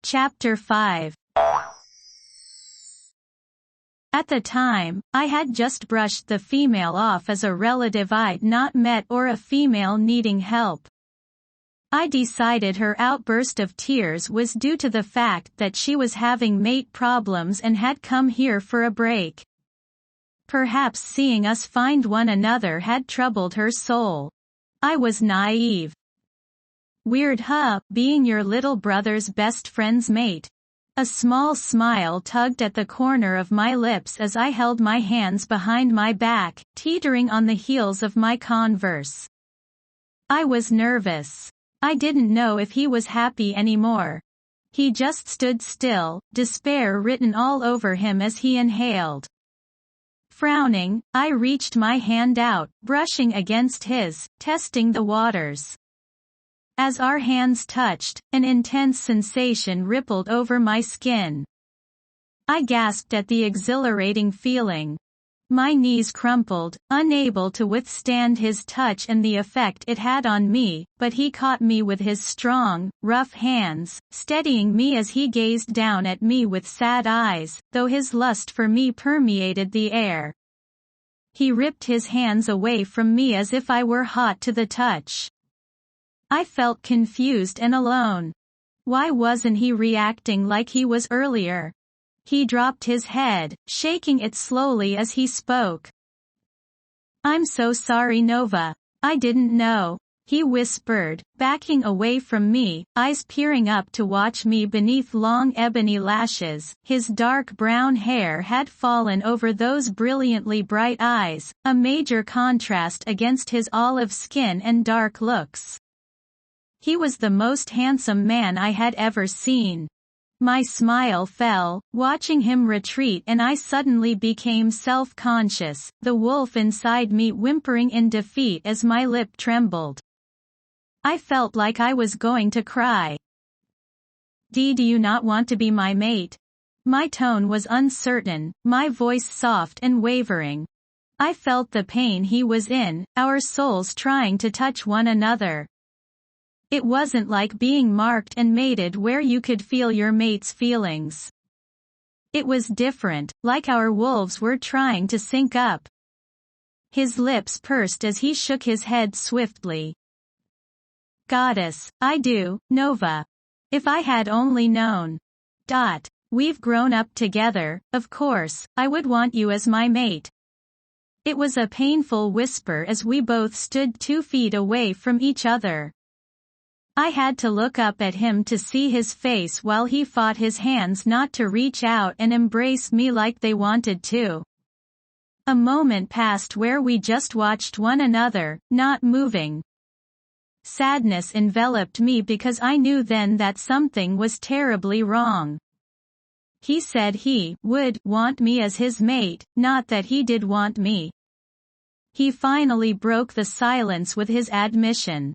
Chapter 5. At the time, I had just brushed the female off as a relative I'd not met or a female needing help. I decided her outburst of tears was due to the fact that she was having mate problems and had come here for a break. Perhaps seeing us find one another had troubled her soul. I was naive. Weird, huh, being your little brother's best friend's mate. A small smile tugged at the corner of my lips as I held my hands behind my back, teetering on the heels of my Converse. I was nervous. I didn't know if he was happy anymore. He just stood still, despair written all over him as he inhaled. Frowning, I reached my hand out, brushing against his, testing the waters. As our hands touched, an intense sensation rippled over my skin. I gasped at the exhilarating feeling. My knees crumpled, unable to withstand his touch and the effect it had on me, but he caught me with his strong, rough hands, steadying me as he gazed down at me with sad eyes, though his lust for me permeated the air. He ripped his hands away from me as if I were hot to the touch. I felt confused and alone. Why wasn't he reacting like he was earlier? He dropped his head, shaking it slowly as he spoke. "I'm so sorry, Nova. I didn't know," he whispered, backing away from me, eyes peering up to watch me beneath long ebony lashes. His dark brown hair had fallen over those brilliantly bright eyes, a major contrast against his olive skin and dark looks. He was the most handsome man I had ever seen. My smile fell, watching him retreat, and I suddenly became self-conscious, the wolf inside me whimpering in defeat as my lip trembled. I felt like I was going to cry. "Do you not want to be my mate?" My tone was uncertain, my voice soft and wavering. I felt the pain he was in, our souls trying to touch one another. It wasn't like being marked and mated where you could feel your mate's feelings. It was different, like our wolves were trying to sync up. His lips pursed as he shook his head swiftly. "Goddess, I do, Nova. If I had only known. We've grown up together, of course, I would want you as my mate." It was a painful whisper as we both stood 2 feet away from each other. I had to look up at him to see his face while he fought his hands not to reach out and embrace me like they wanted to. A moment passed where we just watched one another, not moving. Sadness enveloped me because I knew then that something was terribly wrong. He said he would want me as his mate, not that he did want me. He finally broke the silence with his admission.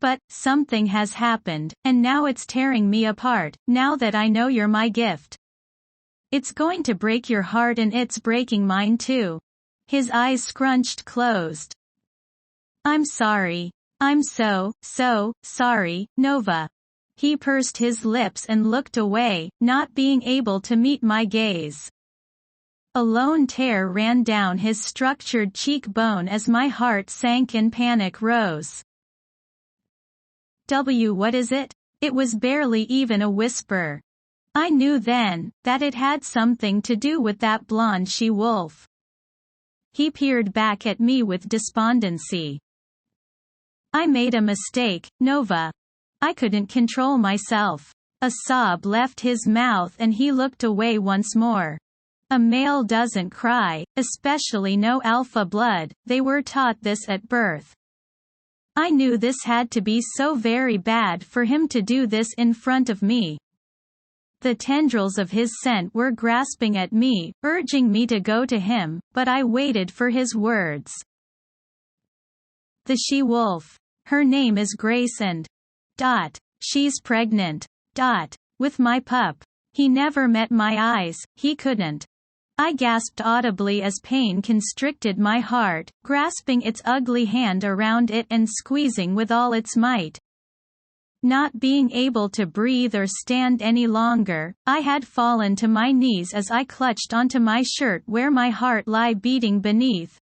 "But, something has happened, and now it's tearing me apart, now that I know you're my gift. It's going to break your heart and it's breaking mine too." His eyes scrunched closed. "I'm sorry. I'm so sorry, Nova." He pursed his lips and looked away, not being able to meet my gaze. A lone tear ran down his structured cheekbone as my heart sank and panic rose. What is it?" It was barely even a whisper. I knew then, that it had something to do with that blonde she-wolf. He peered back at me with despondency. "I made a mistake, Nova. I couldn't control myself." A sob left his mouth and he looked away once more. A male doesn't cry, especially no alpha blood, they were taught this at birth. I knew this had to be so very bad for him to do this in front of me. The tendrils of his scent were grasping at me, urging me to go to him, but I waited for his words. "The she-wolf. Her name is Grace and... she's pregnant. With my pup. He never met my eyes, he couldn't." I gasped audibly as pain constricted my heart, grasping its ugly hand around it and squeezing with all its might. Not being able to breathe or stand any longer, I had fallen to my knees as I clutched onto my shirt where my heart lay beating beneath.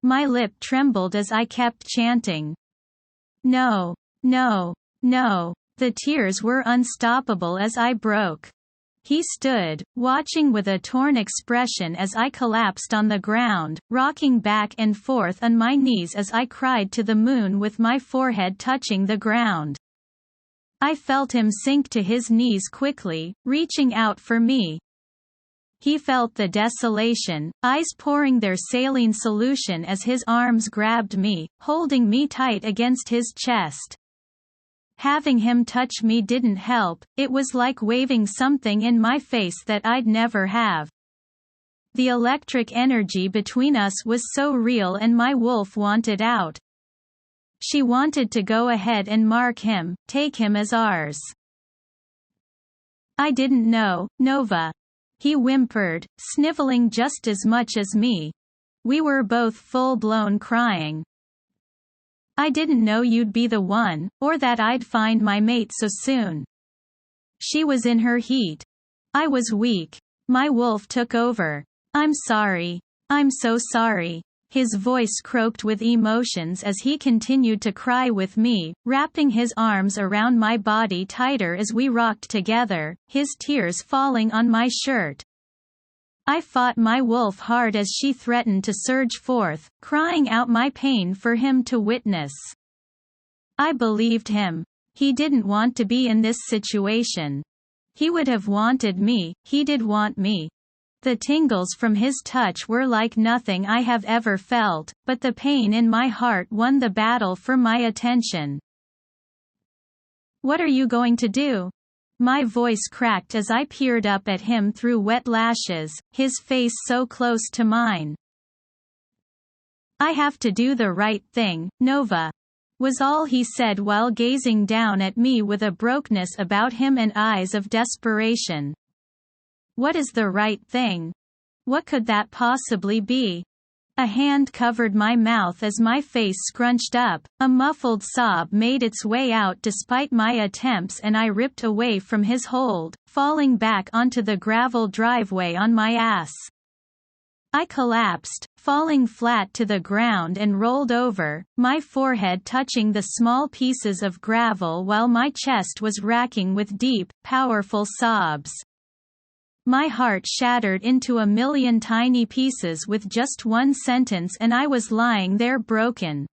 My lip trembled as I kept chanting, "No, no, no." The tears were unstoppable as I broke. He stood, watching with a torn expression as I collapsed on the ground, rocking back and forth on my knees as I cried to the moon with my forehead touching the ground. I felt him sink to his knees quickly, reaching out for me. He felt the desolation, eyes pouring their saline solution as his arms grabbed me, holding me tight against his chest. Having him touch me didn't help, it was like waving something in my face that I'd never have. The electric energy between us was so real and my wolf wanted out. She wanted to go ahead and mark him, take him as ours. I didn't know, Nova. He whimpered, sniveling just as much as me. We were both full-blown crying. I didn't know you'd be the one, or that I'd find my mate so soon. She was in her heat. I was weak. My wolf took over. I'm sorry. I'm so sorry. His voice croaked with emotions as he continued to cry with me, wrapping his arms around my body tighter as we rocked together, his tears falling on my shirt. I fought my wolf hard as she threatened to surge forth, crying out my pain for him to witness. I believed him. He didn't want to be in this situation. He would have wanted me, he did want me. The tingles from his touch were like nothing I have ever felt, but the pain in my heart won the battle for my attention. What are you going to do? My voice cracked as I peered up at him through wet lashes, his face so close to mine. I have to do the right thing, Nova, was all he said while gazing down at me with a brokenness about him and eyes of desperation. What is the right thing? What could that possibly be? A hand covered my mouth as my face scrunched up, a muffled sob made its way out despite my attempts and I ripped away from his hold, falling back onto the gravel driveway on my ass. I collapsed, falling flat to the ground and rolled over, my forehead touching the small pieces of gravel while my chest was racking with deep, powerful sobs. My heart shattered into a million tiny pieces with just one sentence and I was lying there broken.